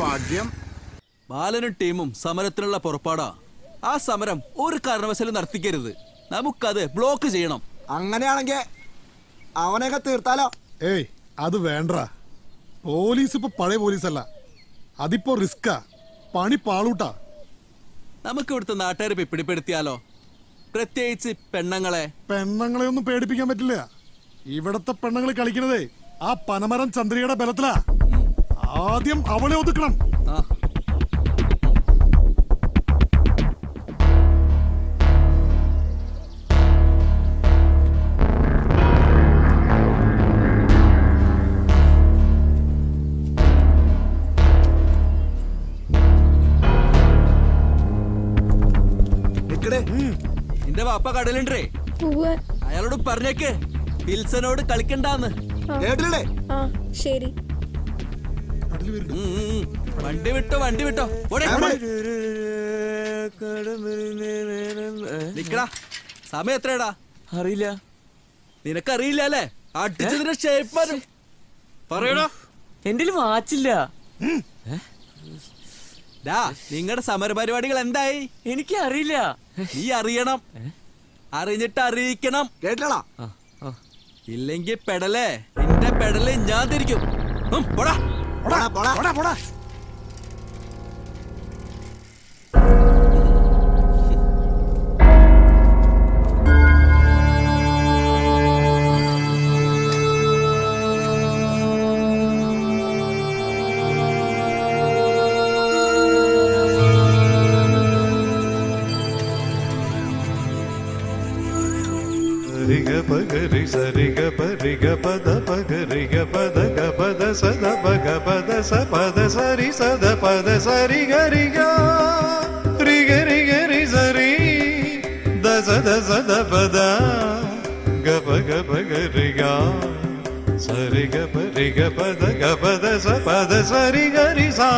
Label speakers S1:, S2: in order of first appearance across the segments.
S1: ഭാഗ്യം.
S2: ബാലനും ടീമും സമരത്തിനുള്ള പുറപ്പാടാ. ആ സമരം ഒരു കാരണവശാലും നടത്തിക്കരുത്. നമുക്കത് ബ്ലോക്ക് ചെയ്യണം.
S1: അങ്ങനെയാണെങ്കിൽ അവനെയൊക്കെ തീർത്താലോ?
S3: ഏയ് അത് വേണ്ട. പോലീസ് ഇപ്പൊ പഴയ പോലീസല്ല, അതിപ്പോ റിസ്കാ, പണി പാളൂട്ടാ.
S2: നമുക്ക് ഇവിടുത്തെ നാട്ടുകാരെ പിടിപ്പെടുത്തിയാലോ? പ്രത്യേകിച്ച് പെണ്ണുങ്ങളെ.
S3: പെണ്ണുങ്ങളെ ഒന്നും പേടിപ്പിക്കാൻ പറ്റില്ല. ഇവിടത്തെ പെണ്ണുങ്ങൾ കളിക്കണതേ ആ പനമരം ചന്ദ്രികയുടെ ബലത്തിലാ. ആദ്യം അവളെ ഒതുക്കണം.
S2: നിന്റെ വാപ്പ കടലുണ്ടേ, അയാളോട് പറഞ്ഞേക്ക് വിൽസനോട് കളിക്കണ്ടാന്ന്.
S4: ശരി.
S2: വണ്ടി വിട്ടോ, വണ്ടി വിട്ടോ. നിക്കടാ, സമയം എത്രയാടാ?
S5: അറിയില്ല.
S2: നിനക്കറിയില്ല അല്ലേ? അടിച്ചതിന്റെ ഷേപ്പ് പറയണോ?
S5: എന്റെ വാച്ചില്ല.
S2: നിങ്ങളുടെ സമരപരിപാടികൾ എന്തായി?
S5: എനിക്ക് അറിയില്ല.
S2: നീ അറിയണം, അറിഞ്ഞിട്ട് അറിയിക്കണം,
S1: കേട്ടടാ.
S2: ഇല്ലെങ്കിൽ പെടലേ, നിന്റെ പെടല് ഞാൻ തിരിക്കും. പോടാ.
S6: പഗരി സരിഗ പരിഗ പദ പഗരിഗ പദ ഗപദ സദ പഗ പദ സ പദ സരി സദ പദ സരി ഗരിഗ രിഗ രിഗ രി സരി ദ സദ സദ പദ ഗപ ഗപ ഗരിഗ സരിഗ പരിഗ പദ ഗപദ സ പദ സരി ഗരി സാ.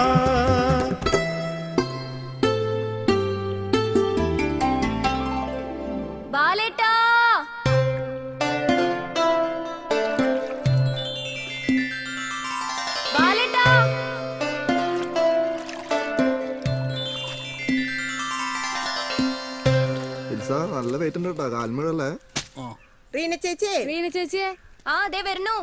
S1: നല്ല വെയിറ്റ് ഉണ്ട് കേട്ടോ, കാൽമുഴല്ലേ.
S4: റീന ചേച്ചിയെ ആ ദേ വരുന്നു.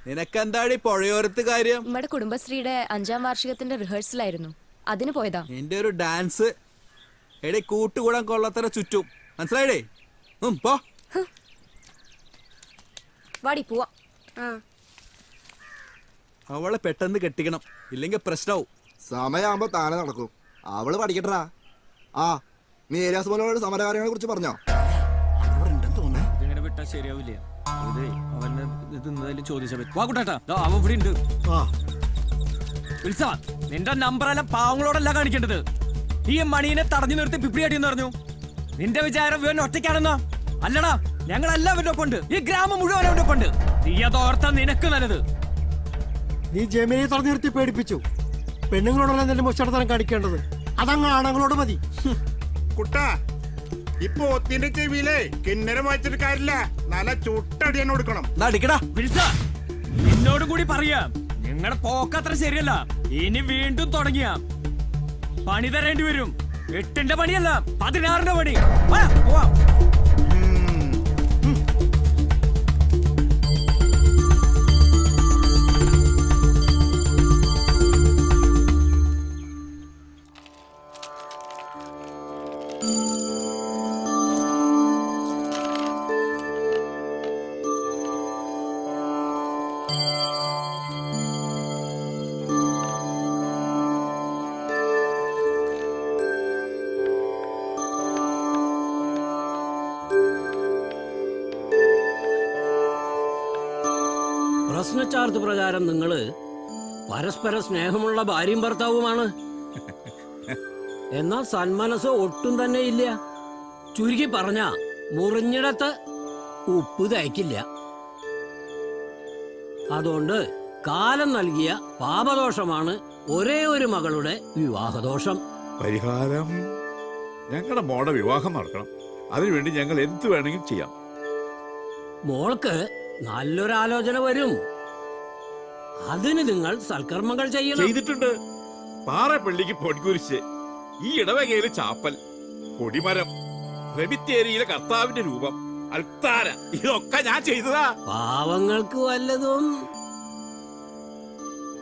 S2: നിനക്കെന്താടി പുഴയോരത്ത് കാര്യം?
S4: നമ്മുടെ കുടുംബശ്രീയുടെ 5ാം വാർഷികത്തിന്റെ റിഹേഴ്സലായിരുന്നു, അതിന് പോയതാ.
S2: എന്റെ ഒരു ഡാൻസ് എടി കൂട്ടുകൂടാൻ കൊള്ളത്തര ചുറ്റും, മനസ്സിലായിടേ? പോ
S4: വാടി പോവാ.
S2: അവളെ പെട്ടെന്ന് കെട്ടിക്കണം, ഇല്ലെങ്കിൽ പ്രശ്നവും.
S1: സമയമാകുമ്പോ താനെ നടക്കും. അവള് പഠിക്കട്ടാ. ആ നീ ഏരിയാസ് മോനോട് സമരകാര്യങ്ങളെ കുറിച്ച് പറഞ്ഞോ?
S5: ഇതിങ്ങനെ വിട്ടാ ശരിയാവില്ല. നിന്റെ നമ്പറെല്ലാം പാവങ്ങളോടല്ല കാണിക്കേണ്ടത്. ഈ മണീനെ തടഞ്ഞു നിർത്തി പിപ്പിടിയാട്ടിന്ന് പറഞ്ഞു. നിന്റെ വിചാരം ഇവൻ ഒറ്റയ്ക്കാണെന്നോ? അല്ലടാ, ഞങ്ങളെല്ലാവരുടെ ഒപ്പം ഉണ്ട്. ഈ ഗ്രാമം മുഴുവൻ അവരുടെ ഒപ്പം ഉണ്ട്. നീ അതോർത്ത നിനക്ക് നല്ലത്.
S7: നീ ജമിനെ തടഞ്ഞു നിർത്തി പേടിപ്പിച്ചു. പെണ്ണുങ്ങളോടല്ല നിന്റെ മുച്ചടത്തരം കാണിക്കേണ്ടത്. അതങ്ങ് ആണുങ്ങളോട് മതി.
S8: കുട്ടാ, ഇപ്പൊ ഒത്തിന്റെ ചെവിയിലേ കിന്നരം വായിച്ചിട്ട് കാര്യമില്ല, നല്ല ചുട്ടടി തന്നെ കൊടുക്കണം.
S5: നിന്നോടും കൂടി പറയാം, നിങ്ങളുടെ പോക്കത്ര ശരിയല്ല. ഇനി വീണ്ടും തുടങ്ങിയ പണി തരേണ്ടി വരും. 8ന്റെ പണിയല്ല, 16ന്റെ പണി.
S9: പ്രശ്നചാർത്ത് പ്രകാരം നിങ്ങള് പരസ്പര സ്നേഹമുള്ള ഭാര്യയും ഭർത്താവുമാണ്. എന്നാൽ സന്മനസ് ഒട്ടും തന്നെ ഇല്ല. ചുരുക്കി പറഞ്ഞ മുറിഞ്ഞിടത്ത് ഉപ്പ് തയ്ക്കില്ല. അതുകൊണ്ട് കാലം നൽകിയ പാപദോഷമാണ് ഒരേ ഒരു മകളുടെ വിവാഹദോഷം.
S10: പരിഹാരം ഞങ്ങളുടെ മോടെ വിവാഹം നടക്കണം. അതിനുവേണ്ടി ഞങ്ങൾ എന്ത് വേണമെങ്കിലും ചെയ്യാം.
S9: മോൾക്ക് നല്ലൊരാലോചന വരും. അതിന് നിങ്ങൾ സൽക്കർമ്മങ്ങൾ ചെയ്യണം.
S10: ചെയ്തിട്ടുണ്ട്. പാറപ്പള്ളിക്ക് പൊൻകുരിശ്, ഈ ഇടവകയിലെ ചാപ്പൽ, കൊടിമരം, റെമിത്തേരിയിലെ കർത്താവിന്റെ രൂപം, അൽത്താര, ഇതൊക്കെ ഞാൻ ചെയ്തതാ.
S9: പാവങ്ങൾക്ക് വല്ലതും.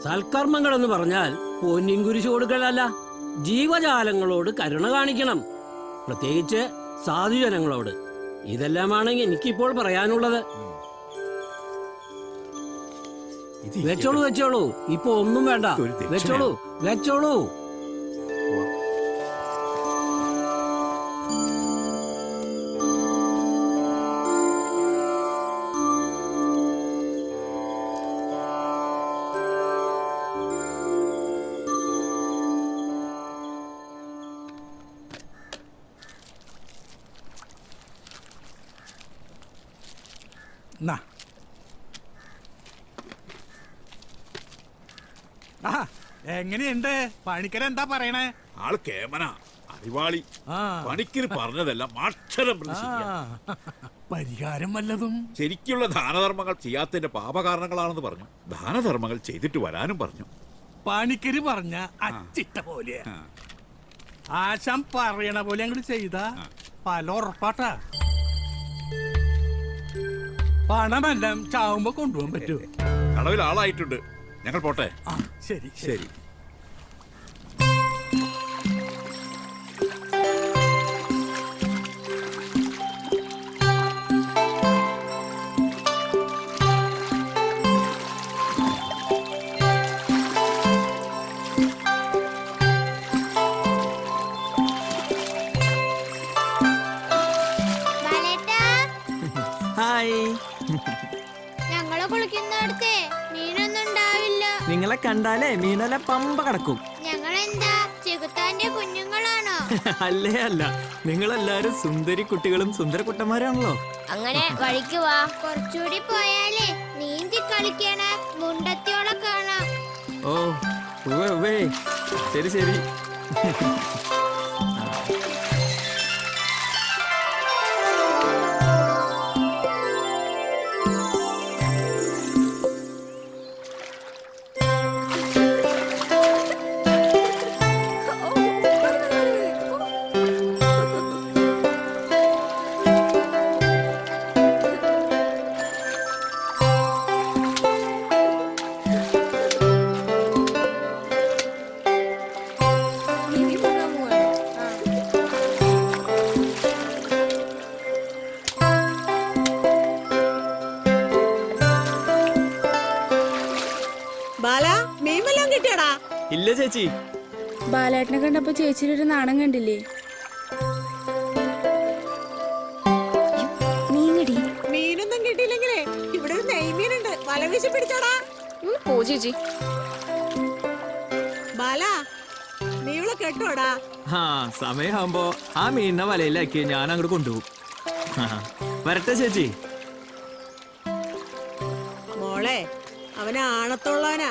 S9: സൽക്കർമ്മങ്ങൾ എന്ന് പറഞ്ഞാൽ പൊന്നിൻ കുരിശ് കൊടുക്കലല്ല, ജീവജാലങ്ങളോട് കരുണ കാണിക്കണം, പ്രത്യേകിച്ച് സാധുജനങ്ങളോട്. ഇതെല്ലാമാണ് എനിക്കിപ്പോൾ പറയാനുള്ളത്. വെച്ചോളൂ വെച്ചോളൂ, ഇപ്പൊ ഒന്നും വേണ്ട. വെച്ചോളൂ വെച്ചോളൂ.
S3: എങ്ങനെയുണ്ട് പണിക്കര? എന്താ പറയണേ?
S10: ആള് കേമന, അറിവാളി. പണിക്കര് പറഞ്ഞതെല്ലാം അക്ഷരം പ്രതി ശരിയാ.
S3: പരിഹാരം വല്ലതും?
S10: ശരിക്കുള്ള ദാനധർമ്മങ്ങൾ ചെയ്യാത്തതിന്റെ പാപകാരണങ്ങളാണെന്ന് പറഞ്ഞു. ദാനധർമ്മങ്ങൾ ചെയ്തിട്ട് വരാനും പറഞ്ഞു.
S3: പണിക്കര് പറഞ്ഞ അച്ചിട്ട പോലെ ആശാൻ പറയണ പോലെ അങ്ങോട്ട് ചെയ്ത പല ഉറപ്പാട്ടാ. പണമെല്ലാം ചാവുമ്പോ കൊണ്ടുപോകാൻ പറ്റൂ.
S10: കടവിൽ ആളായിട്ടുണ്ട്. ഞങ്ങൾ പോട്ടെ.
S3: ശരി
S10: ശരി.
S5: ഹായ്.
S11: ഞങ്ങള് കുളിക്കുന്നിടത്തെ മീനൊന്നും ഉണ്ടാവില്ല.
S5: നിങ്ങളെ കണ്ടാലേ മീനല്ല പമ്പ കിടക്കും.
S11: ഞങ്ങളെന്താ ചെകുത്താന്റെ കുഞ്ഞുങ്ങളാണോ?
S5: അല്ലേ അല്ല, നിങ്ങളെല്ലാരും സുന്ദരി കുട്ടികളും സുന്ദര കുട്ടന്മാരാണല്ലോ.
S11: അങ്ങനെ വഴിക്ക് വാ. കുറച്ചുകൂടി പോയാലേ നീന്തി കളിക്കണ മുണ്ടത്തിയോളെ കാണാം.
S5: ഓ ഉവ്വേ ഉവ്വേ, ശരി ശരി. ഇല്ല ചേച്ചി.
S4: ബാലേട്ടനെ കണ്ടപ്പോ ചേച്ചിയുടെ ഒരു നാണം കണ്ടില്ലേ?
S11: മീനൊന്നും കിട്ടിയില്ലെങ്കിലേ ഇവിടെ ഒരു നെയ്മീനുണ്ട്, വല വീശി പിടിച്ചോടാ.
S4: പോ ചേച്ചി.
S11: ബാല, നീ ഇവിടെ കെട്ടോടാ.
S5: സമയമാകുമ്പോ ആ മീനിനെ വലയിലാക്കി ഞാൻ അങ്ങോട്ട് കൊണ്ടുപോകും. വരട്ടെ ചേച്ചി.
S11: മോളെ, അവന് ആണത്തുള്ളവനാ.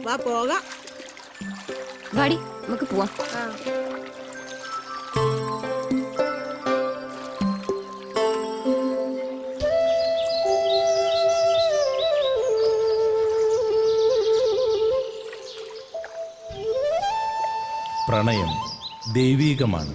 S11: വാ പോകാം.
S4: വാടി, നമുക്ക് പോവാം.
S12: പ്രണയം ദൈവീകമാണ്.